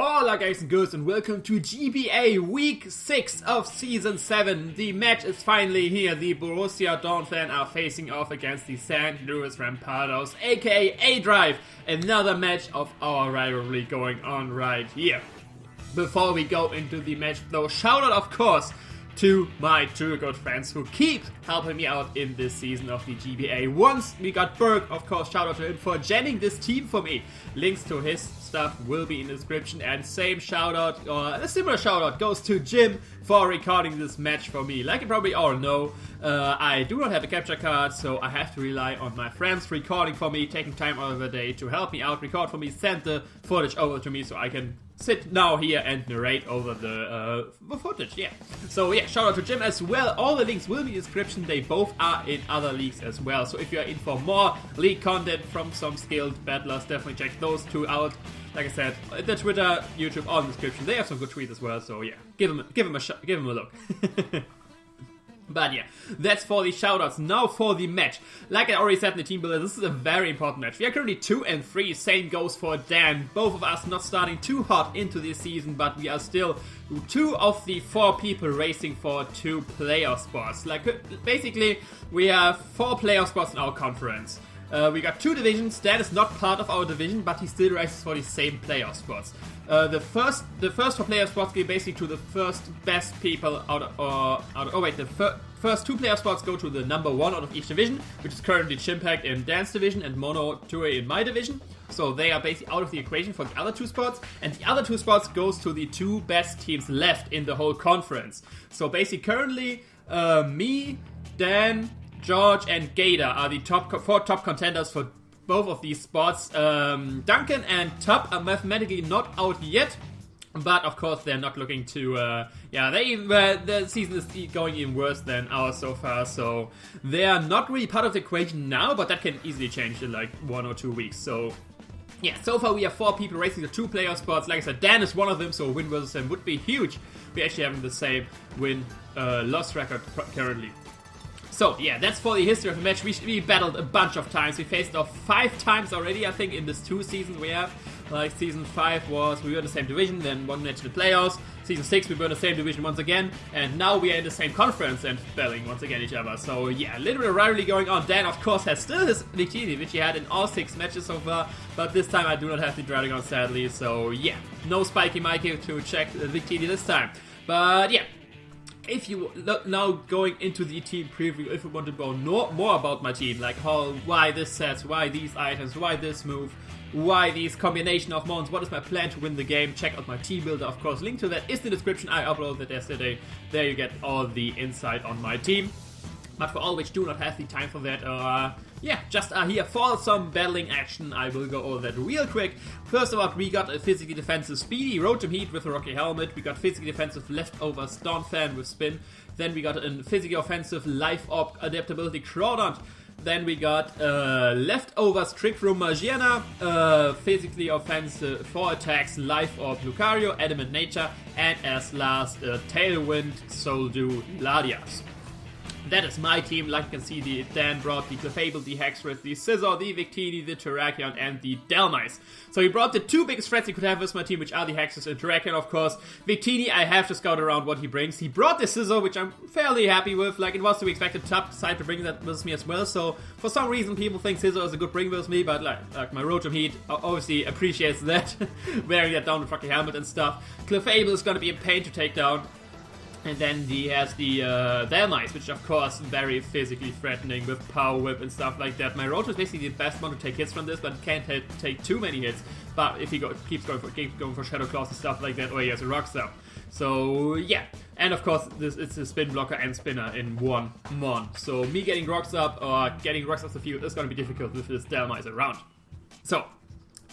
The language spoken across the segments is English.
Hola guys and girls and welcome to GBA Week 6 of Season 7. The match is finally here. The Borussia Donphan are facing off against the St Louis Rampardos, aka aDrive. Another match of our rivalry going on right here. Before we go into the match though, shout out of course to my two good friends who keep helping me out in this season of the GBA. Once we got Berk, of course, shout out to him for genning this team for me. Links to his stuff will be in the description, and same shout out, or a similar shout out goes to Jim for recording this match for me. Like you probably all know, I do not have a capture card, so I have to rely on my friends recording for me, taking time out of the day to help me out, record for me, send the footage over to me so I can sit now here and narrate over the footage, yeah. So yeah, shout out to Jim as well. All the links will be in the description. They both are in other leagues as well. So if you're in for more league content from some skilled battlers, definitely check those two out. Like I said, the Twitter, YouTube, all in the description. They have some good tweets as well. So yeah, give them a look. But yeah, that's for the shoutouts. Now for the match. Like I already said in the team builder, this is a very important match. We are currently 2 and 3. Same goes for Dan. Both of us not starting too hot into this season, but we are still 2 of the 4 people racing for 2 player spots. Like basically, we have 4 player spots in our conference. We got 2 divisions. Dan is not part of our division, but he still races for the same player spots. The first 4 player spots go basically to the first best people the first 2 player spots go to the number 1 out of each division, which is currently Chimpact in Dan's division and Mono Touré in my division. So they are basically out of the equation for the other 2 spots, and the other 2 spots goes to the 2 best teams left in the whole conference. So basically currently me, Dan, George and Gator are the 4 top contenders for both of these spots. Duncan and Top are mathematically not out yet, but of course they're not looking to. The season is going even worse than ours so far, so they are not really part of the equation now. But that can easily change in like 1 or 2 weeks. So yeah, so far we have 4 people racing the 2 player spots. Like I said, Dan is one of them, so a win versus him would be huge. We're actually having the same win-loss record currently. So yeah, that's for the history of the match. We battled a bunch of times. We faced off 5 times already, I think, in this 2 seasons we have. Like season 5 was we were in the same division, then 1 match in the playoffs. Season 6 we were in the same division once again, and now we are in the same conference and battling once again each other. So yeah, a little bit of rivalry going on. Dan of course has still his Victini, which he had in all 6 matches so far, but this time I do not have the Dragon sadly. So yeah, no Spiky Mikey to check the Victini this time. But yeah. If you now going into the team preview, if you want to know more about my team, like why this sets, why these items, why this move, why these combination of mons, what is my plan to win the game, check out my team builder, of course. Link to that is in the description. I uploaded it yesterday. There you get all the insight on my team. But for all which do not have the time for that, just are here for some battling action. I will go over that real quick. First of all, we got a physically defensive Speedy Rotom Heat with a Rocky Helmet. We got physically defensive Leftovers Donphan with Spin. Then we got a physically offensive Life Orb Adaptability Crawdont. Then we got Leftovers Trick Room Magiana, physically offensive 4 attacks, Life Orb Lucario, Adamant Nature, and as last, Tailwind Soldew Ladias. That is my team. Like you can see, Dan brought the Clefable, the Hexcrest, the Scizor, the Victini, the Terrakion, and the Delmice. So he brought the 2 biggest threats he could have with my team, which are the Hexcrest and Terrakion, of course. Victini, I have to scout around what he brings. He brought the Scizor, which I'm fairly happy with. Like, it was to be expected top side to bring that with me as well. So for some reason, people think Scizor is a good bring with me, but like my Rotom Heat obviously appreciates that, wearing that down with Rocky Helmet and stuff. Clefable is going to be a pain to take down. And then he has the Delmice, which of course very physically threatening with Power Whip and stuff like that. My Rotom is basically the best one to take hits from this, but can't take too many hits. But if he keeps going for Shadow Claws and stuff like that, or he has a Rock Star. So yeah, and of course it's a Spin Blocker and Spinner in one mon. So me getting Rocks up or getting Rocks off the field is going to be difficult with this Delmice around. So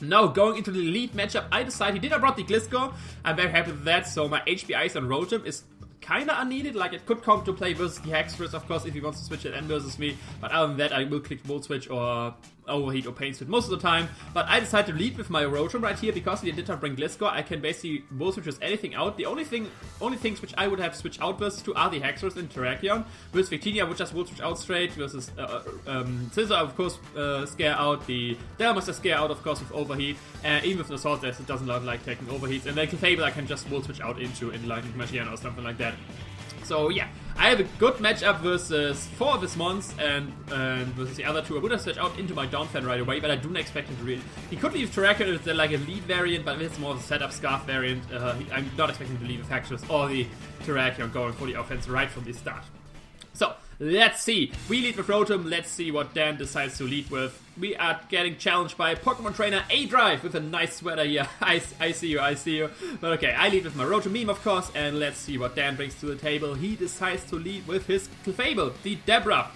now going into the lead matchup, I decided he did not brought the Gliscor. I'm very happy with that. So my HP Ice on Rotom is kinda unneeded. Like, it could come to play versus the Hexcrest, of course, if he wants to switch it and versus me. But other than that, I will click Volt Switch or overheat or pain spit most of the time, but I decided to lead with my Rotom right here because he did not bring Gliscor. I can basically Volt Switch with anything out. The only things which I would have switched out with to are the Hexors and Terrakion. With Victini, I would just Volt Switch out straight versus Scizor, of course, scare out. The Delmaster scare out, of course, with overheat, and even with the Assault Vest, it doesn't like taking overheats. And then Clefable, I can just Volt Switch out into in like Magiana or something like that. So yeah, I have a good matchup versus 4 of his mons and versus the other 2. I would have switched out into my Donphan right away, but I do not expect him to really. He could leave Terrakion if it's like a lead variant, but if it's more of a setup Scarf variant, I'm not expecting to leave with Hexors or the Terrakion going for the offense right from the start. So, let's see. We lead with Rotom. Let's see what Dan decides to lead with. We are getting challenged by Pokemon Trainer aDrive with a nice sweater here. I see you. But okay, I lead with my Rotom meme, of course, and let's see what Dan brings to the table. He decides to lead with his Clefable, the Debra.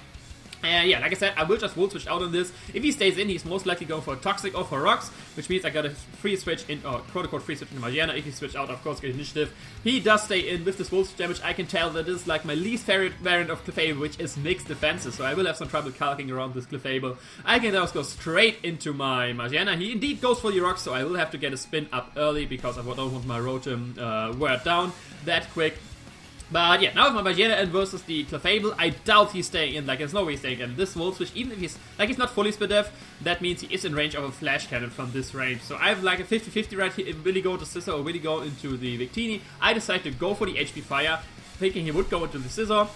Yeah, like I said, I will just Volt Switch out on this. If he stays in, he's most likely going for a Toxic or for Rocks, which means I got a free switch in, or quote-unquote free switch into Magiana. If he switch out, of course, get Initiative. He does stay in with this Volt Switch damage. I can tell that this is like my least favorite variant of Clefable, which is mixed defenses, so I will have some trouble calcing around this Clefable. I can just go straight into my Magiana. He indeed goes for the Rocks, so I will have to get a spin up early because I don't want my Rotom wear down that quick. But yeah, now with my Magiana versus the Clefable, I doubt he's staying in. Like, there's no way he's staying in. This Volt Switch, even if he's not fully split def, that means he is in range of a Flash Cannon from this range. So I have like a 50-50 right here. Will he go to Scizor or will he go into the Victini? I decided to go for the HP Fire, thinking he would go into the Scizor.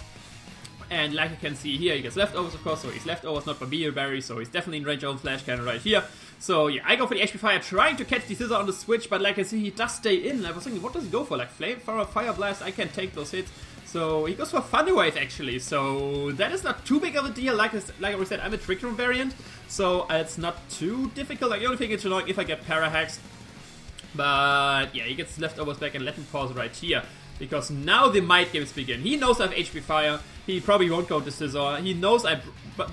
And like you can see here, he gets leftovers, of course, so he's leftovers, not Barbier Berry, so he's definitely in range of a Flash Cannon right here. So yeah, I go for the HP Fire, trying to catch the Scizor on the switch, but like I see, he does stay in. I was thinking, what does he go for? Like Flamethrower, Fire Blast, I can take those hits. So he goes for Thunder Wave actually, so that is not too big of a deal. Like I said, I'm a Trick Room variant, so it's not too difficult. Like the only thing it's annoying if I get Para-Hexed. But yeah, he gets leftovers back and let him pause right here. Because now the Might Games begin. He knows I have HP Fire. He probably won't go to Scizor. He knows I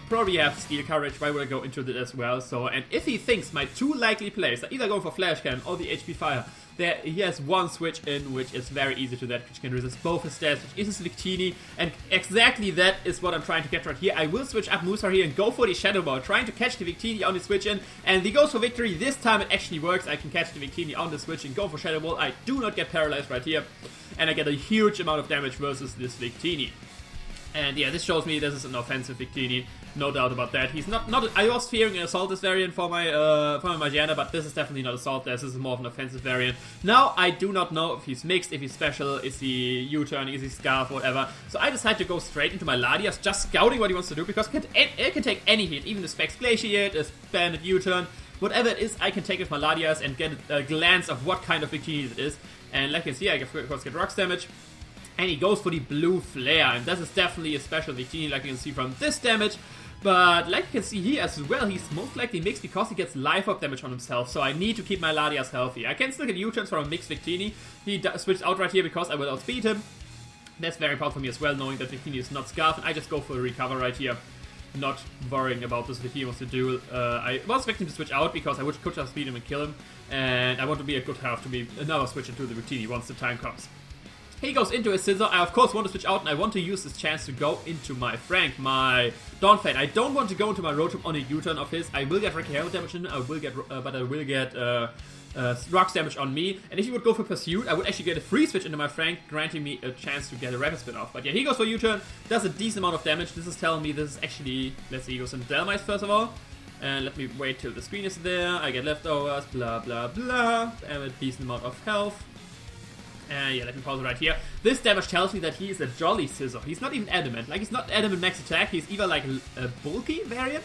probably have Steel Courage. Why would I go into that as well? So, and if he thinks my 2 likely plays are either going for Flash Cannon or the HP Fire, there he has one switch in, which is very easy to that, which can resist both his stats, which is his Victini, and exactly that is what I'm trying to get right here. I will switch up Musar here and go for the Shadow Ball, trying to catch the Victini on the switch in, and he goes for victory. This time it actually works. I can catch the Victini on the switch and go for Shadow Ball. I do not get paralyzed right here, and I get a huge amount of damage versus this Victini. And yeah, this shows me this is an offensive Victini, no doubt about that. He's not. I was fearing an Assault Vest variant for my Magiana, but this is definitely not Assault Vest. This is more of an offensive variant. Now I do not know if he's mixed, if he's special, is he U-turn, is he Scarf, whatever. So I decided to go straight into my Latias, just scouting what he wants to do, because it can take any hit, even the Specs Glaciate, a Bandit U-turn, whatever it is. I can take it with my Latias and get a glance of what kind of Victini it is. And like you can see, I can of course get Rocks damage. And he goes for the Blue Flare, and this is definitely a special Victini, like you can see from this damage. But like you can see here as well, he's most likely mixed because he gets Life Orb damage on himself, so I need to keep my Latias healthy. I can still get U-turns from a mixed Victini. He switched out right here because I will outspeed him. That's very important for me as well, knowing that Victini is not Scarf, and I just go for a Recover right here. Not worrying about this Victini wants to do. I was expecting to switch out because I could just beat him and kill him, and I want to be a good health to be another switch into the Victini once the time comes. He goes into his Scizor. I of course want to switch out, and I want to use this chance to go into my Frank, my Donphan. I don't want to go into my Rotom on a U-turn of his. I will get Wrecking Hail damage in, but I will get Rocks damage on me. And if he would go for Pursuit, I would actually get a free switch into my Frank, granting me a chance to get a Rapid Spin off. But yeah, he goes for U-turn, does a decent amount of damage. This is telling me this is actually, let's see, he goes into Delmice first of all. And let me wait till the screen is there. I get leftovers, blah blah blah, and a decent amount of health. Yeah, let me pause it right here. This damage tells me that he is a Jolly Scizor. He's not even Adamant. Like, he's not Adamant max attack. He's either like a bulky variant,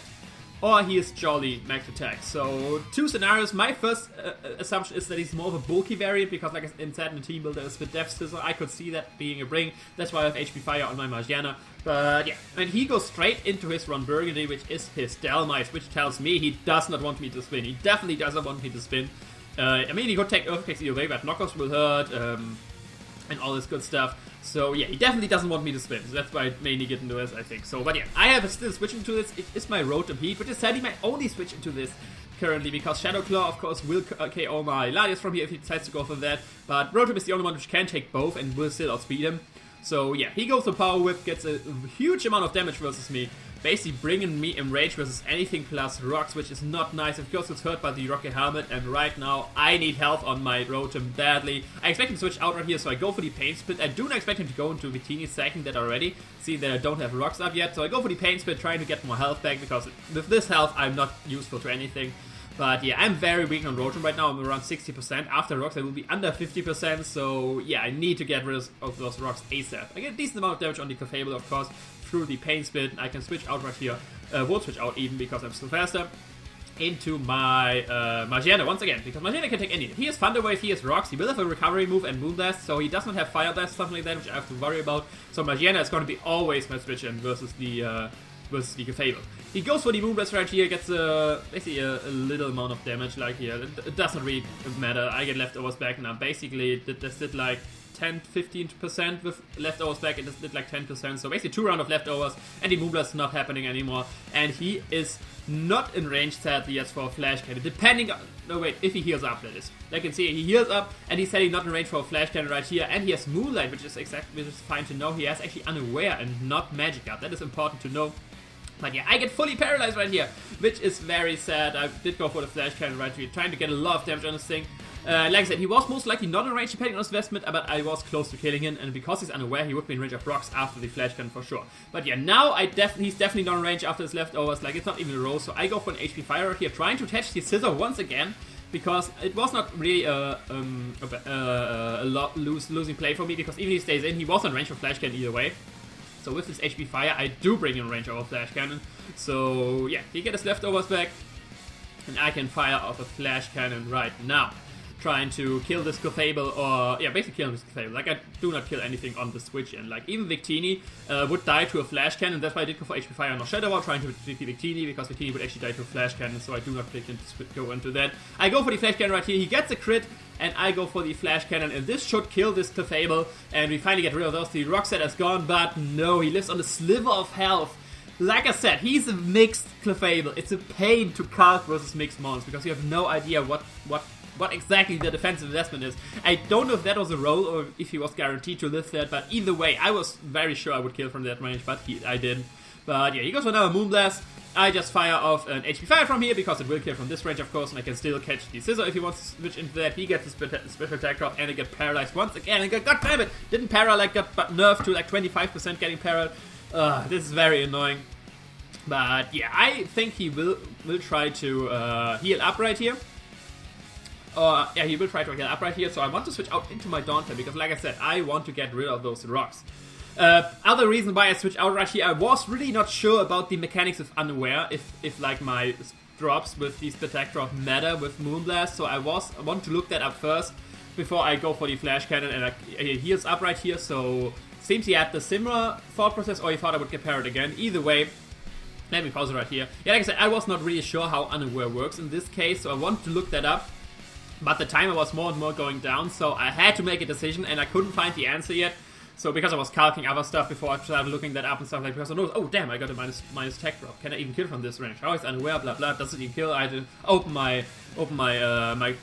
or he is Jolly max attack. So, 2 scenarios. My first assumption is that he's more of a bulky variant, because like I said, inside in the team builder is the Def Scizor. I could see that being a bring. That's why I have HP Fire on my Magiana. But yeah, and he goes straight into his Ron Burgundy, which is his Delmice, which tells me he does not want me to spin. He definitely doesn't want me to spin. I mean, he could take Earthquakes either way, but knockoffs will hurt, and all this good stuff. So yeah, he definitely doesn't want me to spin, so that's why I mainly get into this, I think. So, but yeah, I have still switching to this. It is my Rotom Heat, but deciding my only switch into this currently, because Shadow Claw, of course, will KO my Latias from here if he decides to go for that. But Rotom is the only one which can take both and will still outspeed him. So yeah, he goes for Power Whip, gets a huge amount of damage versus me. basically bringing me in range versus anything plus rocks, which is not nice. Of course, it's hurt by the Rocket Helmet, and right now I need health on my Rotom badly. I expect him to switch out right here, so I go for the Pain Split. I do not expect him to go into Victini second that already, seeing that I don't have rocks up yet. So I go for the Pain Split, trying to get more health back, because with this health I'm not useful to anything. But yeah, I'm very weak on Rotom right now. I'm around 60%. After rocks I will be under 50%, so yeah, I need to get rid of those rocks ASAP. I get a decent amount of damage on the Clefable, of course, through the Pain Split. I can switch out right here, won't switch out even because I'm still faster, into my Magiana once again, because Magiana can take any. He has Thunder Wave, he has rocks, he will have a recovery move and Moonblast, so he does not have Fire Blast, something like that, which I have to worry about. So Magiana is going to be always my switch in versus the Clefable. He goes for the Moonblast right here, gets basically a little amount of damage, like here. It doesn't really matter. I get leftovers back now. Basically, this did like 10-15% with leftovers back, and this did like 10%. So basically 2 rounds of leftovers, and the Moonblast is not happening anymore. And he is not in range, sadly, as for a Flash Cannon. Depending on... No, wait, if he heals up, that is. Like you can see, he heals up, and he's sadly not in range for a Flash Cannon right here. And he has Moonlight, which is fine to know. He has actually Unaware and not Magic Up. That is important to know. But yeah, I get fully paralyzed right here, which is very sad. I did go for the Flash Cannon right here, trying to get a lot of damage on this thing. Like I said, he was most likely not in range depending on his investment, but I was close to killing him, and because he's unaware, he would be in range of rocks after the Flash Cannon for sure. But yeah, now he's definitely not in range after his leftovers, like it's not even a row, so I go for an HP Fire right here, trying to attach the Scizor once again, because it was not really a losing play for me, because even if he stays in, he was in range for Flash Cannon either way. So with this HP Fire, I do bring in range of a Flash Cannon. So yeah, he gets his leftovers back, and I can fire off a Flash Cannon right now, trying to kill this Clefable, or yeah, basically killing this Clefable. Like, I do not kill anything on the switch, and like even Victini would die to a Flash Cannon. That's why I did go for HP Fire and no Shadow Ball, trying to defeat Victini, because Victini would actually die to a Flash Cannon, so I do not click to go into that. I go for the Flash Cannon right here, he gets a crit, and I go for the Flash Cannon, and this should kill this Clefable, and we finally get rid of those. The Rock Set is gone, but no, he lives on a sliver of health. Like I said, he's a mixed Clefable. It's a pain to cast versus mixed mons, because you have no idea what exactly the defensive investment is. I don't know if that was a roll, or if he was guaranteed to live that, but either way, I was very sure I would kill from that range, but I didn't. But yeah, he goes for another Moonblast. I just fire off an HP Fire from here, because it will kill from this range, of course, and I can still catch the Scizor if he wants to switch into that. He gets the special attack drop, and I get paralyzed once again. And god damn it! Didn't para, like, got nerfed to like 25% getting parried. This is very annoying. But yeah, I think he will try to heal up right here. Yeah, he will try to heal up right here, so I want to switch out into my Donphan, because like I said, I want to get rid of those rocks. Other reason why I switched out right here, I was really not sure about the mechanics of Unaware, if like my drops with the attack drop matter with Moonblast, so I want to look that up first before I go for the Flash Cannon, and he heals up right here, so seems he had the similar thought process, or he thought I would get parried again. Either way, let me pause it right here. Yeah, like I said, I was not really sure how Unaware works in this case, so I wanted to look that up. But the timer was more and more going down, so I had to make a decision, and I couldn't find the answer yet. So because I was calculating other stuff before I started looking that up and stuff, like, because I noticed, oh damn, I got a minus tech drop. Can I even kill from this range? Oh, it's unaware, blah blah. Does it even kill? I had to open my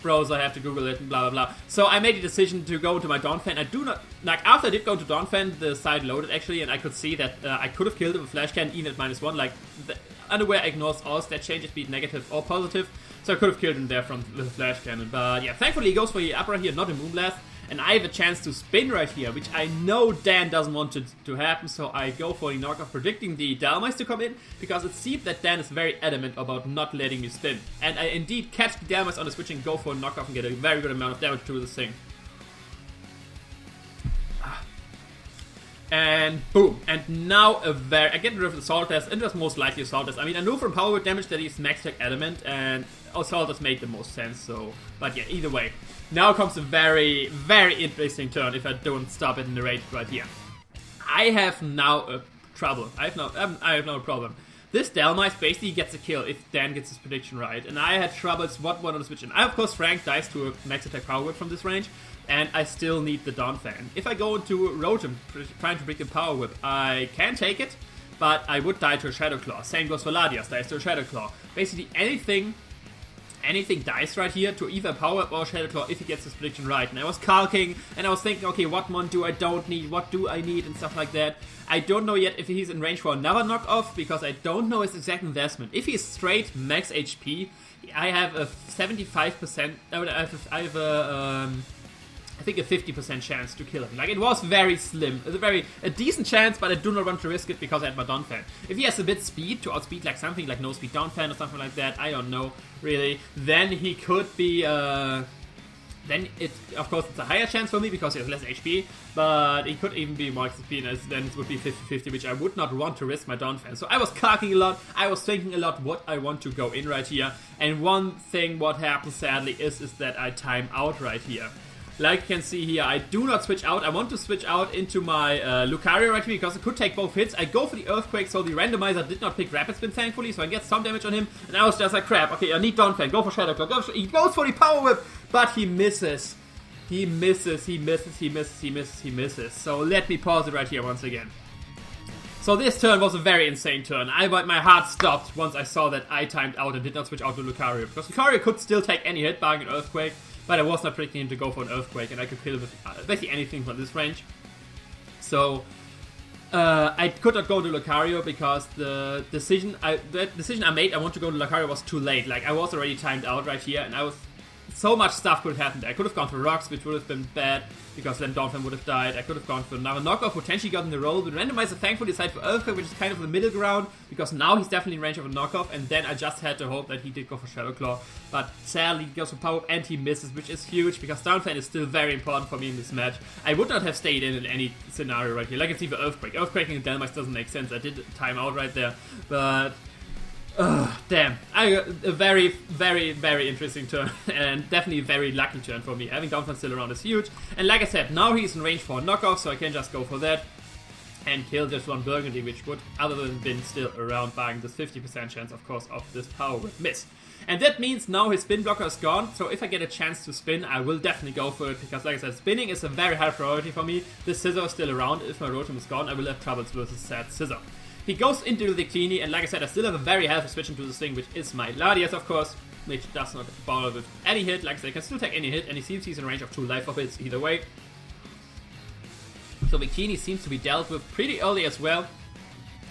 browser. I have to Google it and blah blah blah. So I made a decision to go to my Donphan. I do not like, after I did go to Donphan, the site loaded actually, and I could see that I could have killed him with Flash Cannon even at -1. Like, the Unaware ignores all stat changes, be it negative or positive. So I could have killed him there from the Flash Cannon. But yeah, thankfully he goes for the upper here, not a Moonblast. And I have a chance to spin right here, which I know Dan doesn't want to happen. So I go for the knockoff, predicting the Dalmice to come in, because it seems that Dan is very adamant about not letting me spin. And I indeed catch the Dalmice on the switch and go for a knockoff and get a very good amount of damage to this thing. And boom. And now I get rid of the Salt Test, and it was most likely a Salt Test. I mean, I knew from Power Word damage that he's max tech Adamant, and Salt Test made the most sense, so... But yeah, either way. Now comes a very, very interesting turn if I don't stop it in the rage right here. I have now a trouble. I have now a problem. This Dalmice basically gets a kill if Dan gets his prediction right, and I had troubles what one on the switch. And I, of course, Frank dies to a max attack Power Whip from this range, and I still need the Donphan. If I go into Rotom trying to break the Power Whip, I can take it, but I would die to a Shadow Claw. Same goes for Latias, dies to a Shadow Claw. Basically anything anything dies right here to either Power Up or Shadow Claw if he gets his prediction right. And I was calking, and I was thinking, okay, what mon do I don't need, what do I need, and stuff like that. I don't know yet if he's in range for another knockoff, because I don't know his exact investment. If he's straight max HP, I have a 75%, I think a 50% chance to kill him. Like, it was very slim. It's a decent chance, but I do not want to risk it because I had my Donphan. If he has a bit speed to outspeed like something like no speed Donphan or something like that, I don't know really, then he could be, then it, of course, it's a higher chance for me because he has less HP, but he could even be more XP, and then it would be 50-50, which I would not want to risk my Donphan. So I was calking a lot, I was thinking a lot what I want to go in right here, and one thing what happens sadly is that I time out right here. Like you can see here, I do not switch out. I want to switch out into my Lucario right here because it could take both hits. I go for the Earthquake, so the randomizer did not pick Rapid Spin, thankfully, so I get some damage on him. And I was just like, crap, okay, I need Donphan. Go for Shadow Claw. He goes for the Power Whip, but he misses. He misses. So let me pause it right here once again. So this turn was a very insane turn. My heart stopped once I saw that I timed out and did not switch out to Lucario. Because Lucario could still take any hit, barring an Earthquake. But I was not predicting him to go for an Earthquake, and I could kill him with basically anything from this range. So I could not go to Lucario because the decision I made, I want to go to Lucario, was too late. Like, I was already timed out right here, and so much stuff could have happened. I could have gone for Rocks, which would have been bad, because then Donphan would have died. I could have gone for another knockoff, potentially gotten the roll, but Randomizer thankfully decided for Earthquake, which is kind of the middle ground, because now he's definitely in range of a knockoff, and then I just had to hope that he did go for Shadow Claw. But sadly, he goes for Power Up and he misses, which is huge, because Donphan is still very important for me in this match. I would not have stayed in any scenario right here. Like, it's even Earthquake. Earthquaking in Delmice doesn't make sense. I did time out right there, but damn. A very, very, very interesting turn, and definitely a very lucky turn for me. Having Donphan still around is huge, and like I said, now he's in range for a knockoff, so I can just go for that and kill this one Burgundy, which would, other than been still around, barring this 50% chance, of course, of this Power Whip miss. And that means now his spin blocker is gone, so if I get a chance to spin, I will definitely go for it, because like I said, spinning is a very high priority for me. This Scizor is still around. If my Rotom is gone, I will have troubles versus sad Scizor. He goes into the Victini, and like I said, I still have a very healthy switch into this thing, which is my Latias, of course, which does not bother with any hit. Like I said, I can still take any hit, and he seems he's in range of 2 life of hits either way. So Victini seems to be dealt with pretty early as well.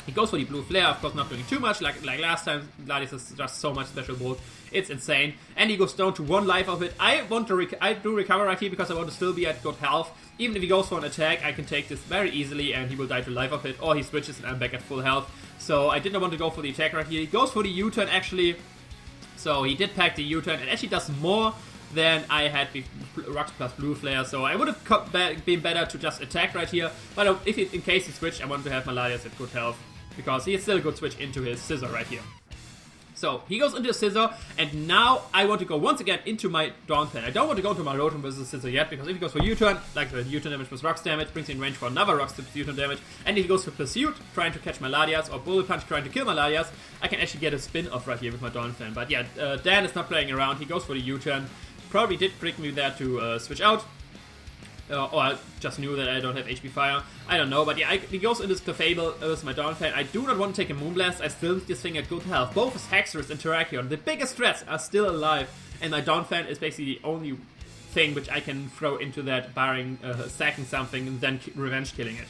He goes for the blue flare, of course not doing too much, like last time. Latias is just so much special bolt, it's insane. And he goes down to 1 life of it. I do recover right here because I want to still be at good health. Even if he goes for an attack, I can take this very easily and he will die to life of it, or he switches and I'm back at full health. So I did not want to go for the attack right here. He goes for the U-turn actually. So he did pack the U-turn and actually does more than I had Rocks plus Blue Flare, so I would have been better to just attack right here, but if in case he switched, I want to have my Latias at good health, because he is still a good switch into his Scizor right here. So he goes into a Scizor, and now I want to go once again into my Donphan. I don't want to go into my Rotom versus Scizor yet, because if he goes for U-turn, like the U-turn damage plus Rocks damage, brings me in range for another Rocks U-turn damage, and if he goes for Pursuit, trying to catch my Latias, or Bullet Punch trying to kill my Latias, I can actually get a spin off right here with my Donphan. But yeah, Dan is not playing around, he goes for the U-turn. Probably did trick me there to switch out. Or I just knew that I don't have HP Fire. I don't know, but yeah, he goes into this Clefable with my Donphan. I do not want to take a Moonblast. I still need this thing at good health. Both his Hexorus and Terrakion, the biggest threats, are still alive. And my Donphan is basically the only thing which I can throw into that, barring sacking something and then revenge killing it.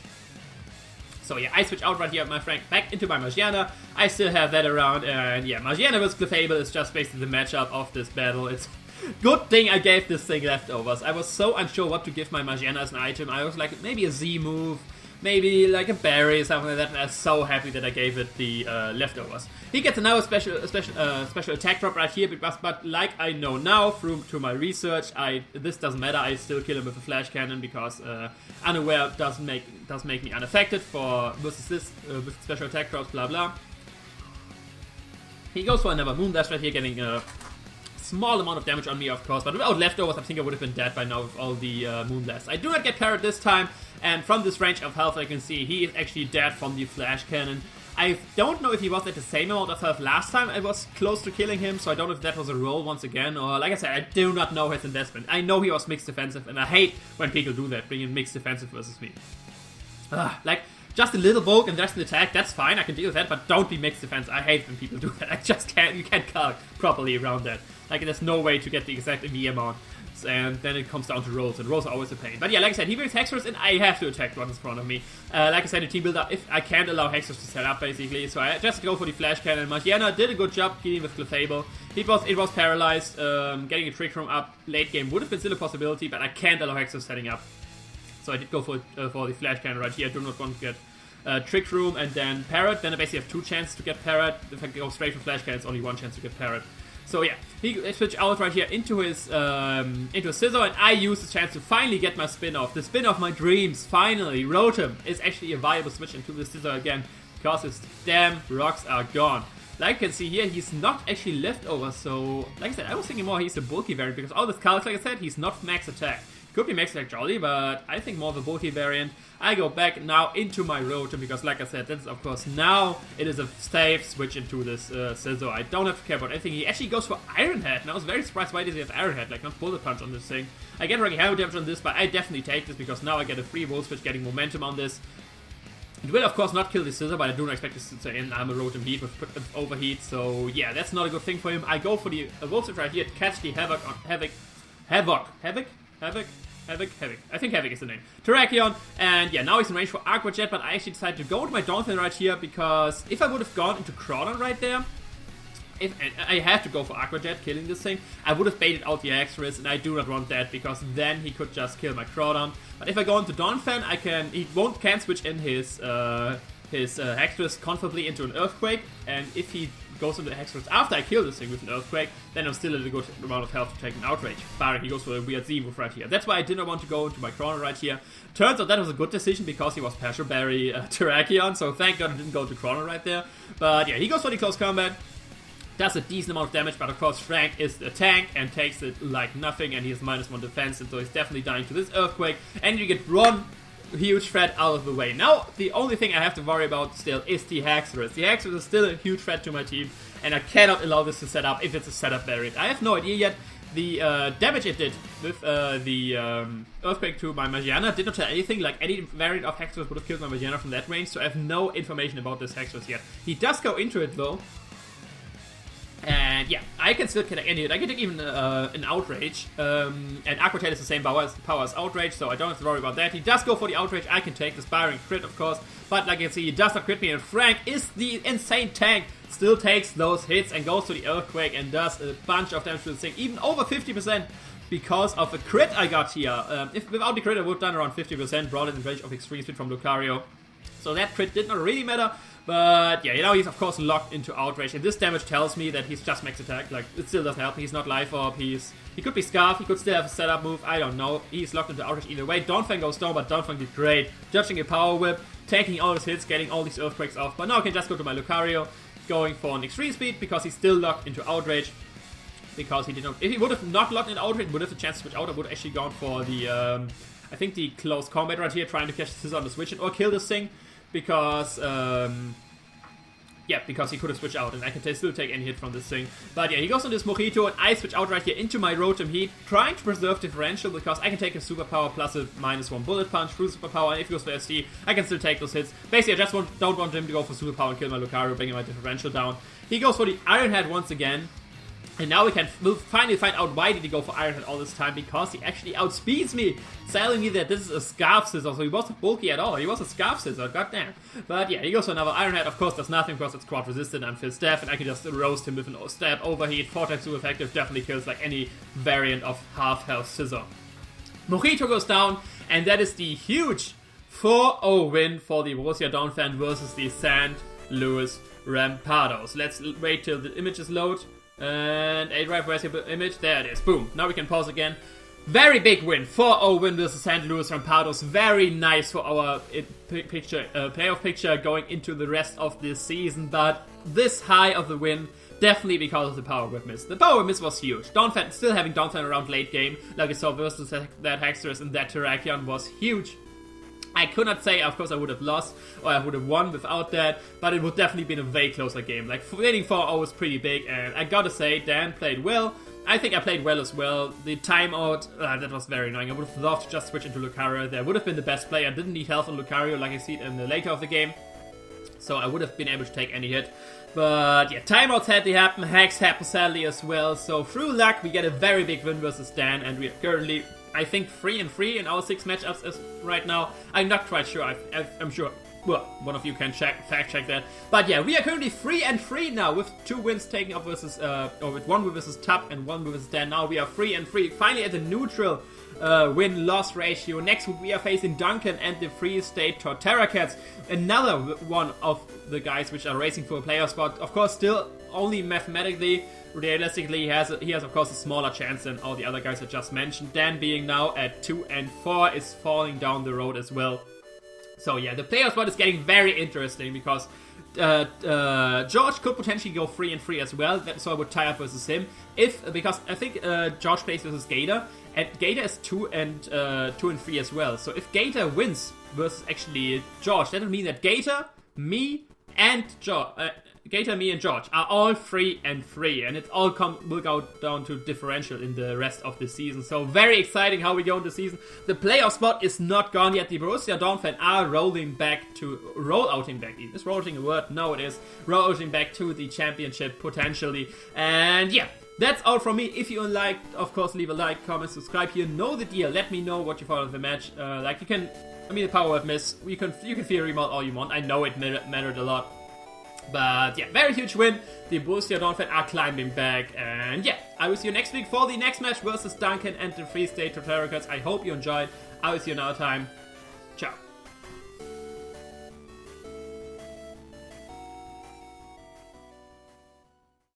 So yeah, I switch out right here, my friend, back into my Magiana. I still have that around, and yeah, Magiana versus Clefable is just basically the matchup of this battle. It's good thing I gave this thing leftovers. I was so unsure what to give my Magiana as an item. I was like, maybe a Z move, maybe like a berry, something like that, and I was so happy that I gave it the leftovers. He gets another special attack drop right here, but like I know now, through to my research, this doesn't matter. I still kill him with a Flash Cannon, because Unaware does make me unaffected for versus this with special attack drops, blah blah. He goes for another Moonblast right here, getting a small amount of damage on me, of course, but without leftovers, I think I would have been dead by now with all the Moonblasts. I do not get parried this time, and from this range of health I can see he is actually dead from the Flash Cannon. I don't know if he was at the same amount of health last time I was close to killing him, so I don't know if that was a roll once again, or like I said, I do not know his investment. I know he was mixed defensive, and I hate when people do that, bring in mixed defensive versus me. Like, just a little bulk and just an attack, that's fine, I can deal with that, but don't be mixed defense. I hate when people do that. I just can't, you can't calc properly around that. Like, there's no way to get the exact EV amount. And then it comes down to rolls, and rolls are always a pain. But yeah, like I said, he brings Hexers, and I have to attack what's in front of me. Like I said, the team builder, if I can't allow Hexers to set up, basically, so I just go for the Flash Cannon. Magiana did a good job dealing with Clefable. It was paralyzed. Getting a Trick Room up late game would have been still a possibility, but I can't allow Hexers setting up. So I did go for the Flash Cannon right here. I do not want to get Trick Room and then Parrot. Then I basically have 2 chances to get Parrot. If I go straight for Flash Cannon, it's only 1 chance to get Parrot. So yeah, he switched out right here into his Scizor, and I used the chance to finally get my spin-off. The spin of my dreams, finally. Rotom is actually a viable switch into the Scizor again, because his damn rocks are gone. Like you can see here, he's not actually leftover, so like I said, I was thinking more he's a bulky variant, because all this calcs, like I said, he's not max attack. Could be max attack Jolly, but I think more of a bulky variant. I go back now into my Rotom, because like I said, that's of course now it is a safe switch into this Scizor. I don't have to care about anything. He actually goes for Iron Head, and I was very surprised why does he have Iron Head, like not Bullet Punch on this thing. I get already hammer damage on this, but I definitely take this, because now I get a free Volt Switch getting momentum on this. It will of course not kill the Scizor, but I do not expect this to end. I'm a Rotom Heat with Overheat, so yeah, that's not a good thing for him. I go for the Volt Switch right here to catch the Havoc on Havoc. I think Havoc is the name. Terrakion, and yeah, now he's in range for Aqua Jet, but I actually decided to go into my Donphan right here, because if I would have gone into Crawdon right there, and I have to go for Aqua Jet, killing this thing, I would have baited out the Hexorus, and I do not want that, because then he could just kill my Crawdon. But if I go into Donphan, he can't switch in his Hexorus comfortably into an Earthquake, and if he goes into Hexorus after I kill this thing with an Earthquake, then I'm still at a good amount of health to take an Outrage. Barring he goes for a weird Z-move right here. That's why I did not want to go into my Crawdon right here. Turns out that was a good decision, because he was Passion Berry Terrakion, so thank god I didn't go to Crawdon right there. But yeah, he goes for the close combat. Does a decent amount of damage, but of course Frank is a tank and takes it like nothing, and he has -1 defense, and so he's definitely dying to this Earthquake, and you get one huge threat out of the way. Now, the only thing I have to worry about still is the Hexorus. The Hexorus is still a huge threat to my team, and I cannot allow this to set up if it's a setup variant. I have no idea yet. The damage it did with the Earthquake to my Magiana did not tell anything. Like, any variant of Hexorus would have killed my Magiana from that range, so I have no information about this Hexorus yet. He does go into it though. And yeah, I can still connect any. I can take even an Outrage, and Aqua Tail is the same power as Outrage, so I don't have to worry about that. He does go for the Outrage. I can take the Spiring crit, of course, but like you can see, he does not crit me. And Frank is the insane tank, still takes those hits and goes to the Earthquake and does a bunch of damage to the thing, even over 50%. Because of the crit I got here. If without the crit, I would have done around 50%, brought it in range of Extreme Speed from Lucario. So that crit did not really matter. But yeah, you know, he's of course locked into Outrage, and this damage tells me that he's just max attack. Like, it still doesn't help. He's not Life Orb. He could be Scarf. He could still have a setup move. I don't know. He's locked into Outrage either way. Donphan goes down, but Donphan did great. Judging a Power Whip, taking all his hits, getting all these Earthquakes off. But now I can just go to my Lucario, going for an Extreme Speed, because he's still locked into Outrage. Because he did not. If he would have not locked in Outrage, would have the chance to switch out. I would have actually gone for the I think the close combat right here, trying to catch Scizor on the switch or kill this thing, because yeah, because he could have switched out, and I can still take any hit from this thing. But yeah, he goes on this Mojito, and I switch out right here into my Rotom Heat, trying to preserve differential, because I can take a Superpower plus a -1 Bullet Punch through Superpower, and if he goes for SD, I can still take those hits. Basically, I just don't want him to go for Superpower and kill my Lucario, bringing my differential down. He goes for the Iron Head once again. And now we'll finally find out why did he go for Iron Head all this time, because he actually outspeeds me, telling me that this is a Scarf Scizor, so he wasn't bulky at all, he was a Scarf Scizor, goddamn. But yeah, he goes for another Iron Head, of course does nothing because it's quad resistant and Phil Staff, and I can just roast him with an Stab Overheat, 4 times too effective, definitely kills like any variant of half health Scizor. Mojito goes down, and that is the huge 4-0 win for the Borussia Donphan versus the St Louis Rampardos. Let's wait till the images load. And aDrive, where's your image? There it is. Boom. Now we can pause again. Very big win. 4-0 win versus St. Louis Rampardos. Very nice for our playoff picture going into the rest of this season. But this high of the win, definitely because of the Power Whip miss. The Power Whip miss was huge. Donphan, still having Donphan around late game, like we saw versus that Hexorus and that Terrakion, was huge. I could not say, of course, I would have lost or I would have won without that, but it would definitely been a way closer game. Like, winning 4-0 was pretty big, and I gotta say, Dan played well. I think I played well as well. The timeout, that was very annoying. I would have loved to just switch into Lucario. That would have been the best play. I didn't need health on Lucario like I see it in the later of the game, so I would have been able to take any hit. But yeah, timeouts had to happen, hacks happen sadly as well, so through luck we get a very big win versus Dan, and we are currently, I think, 3-3 in our 6 matchups as right now. I'm not quite sure, I'm sure, well, one of you can fact check that. But yeah, we are currently 3-3 now, with 2 wins taken up versus, or with 1 win versus Tup and 1 win versus Dan. Now we are 3-3, finally at a neutral win-loss ratio. Next week we are facing Duncan and the Free State Torterra Cats. Another one of the guys which are racing for a player spot. Of course, still only mathematically, realistically, he has of course a smaller chance than all the other guys I just mentioned. Dan being now at 2-4 is falling down the road as well. So yeah, the player spot is getting very interesting because George could potentially go 3-3 as well, so I would tie up versus him. Because I think George plays versus Gator, and Gator is 2-3 as well. So if Gator wins versus actually George, that would mean that Gator, me, and George are all 3-3, and it all will go down to differential in the rest of the season. So very exciting how we go into the season. The playoff spot is not gone yet. The Borussia Donphan are rolling back. Is rolling a word? No, it is. Rolling back to the championship potentially. And yeah, that's all from me. If you liked, of course, leave a like, comment, subscribe. You know the deal. Let me know what you thought of the match. The power of miss. You can fear remote all you want. I know it mattered a lot. But yeah, very huge win. The Borussia Donphan are climbing back. And yeah, I will see you next week for the next match versus Duncan and the Free State Torterra Cats. I hope you enjoyed. I will see you another time. Ciao.